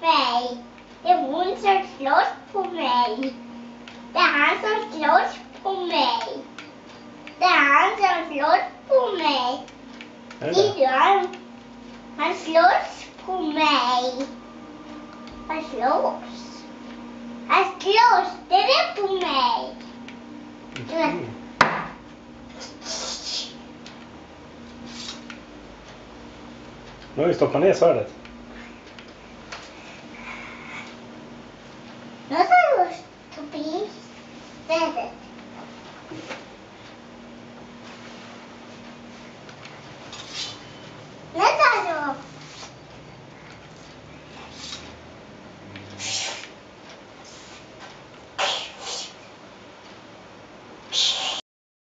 mig. Det är hon som slåss på mig. Det är han som slåss på mig. Det är han som slåss på mig. Han slåss på mig. Han slåss. Han slåss det på mig. Nu har vi stoppat ner svärdet. Nu ska jag stoppa in svärdet.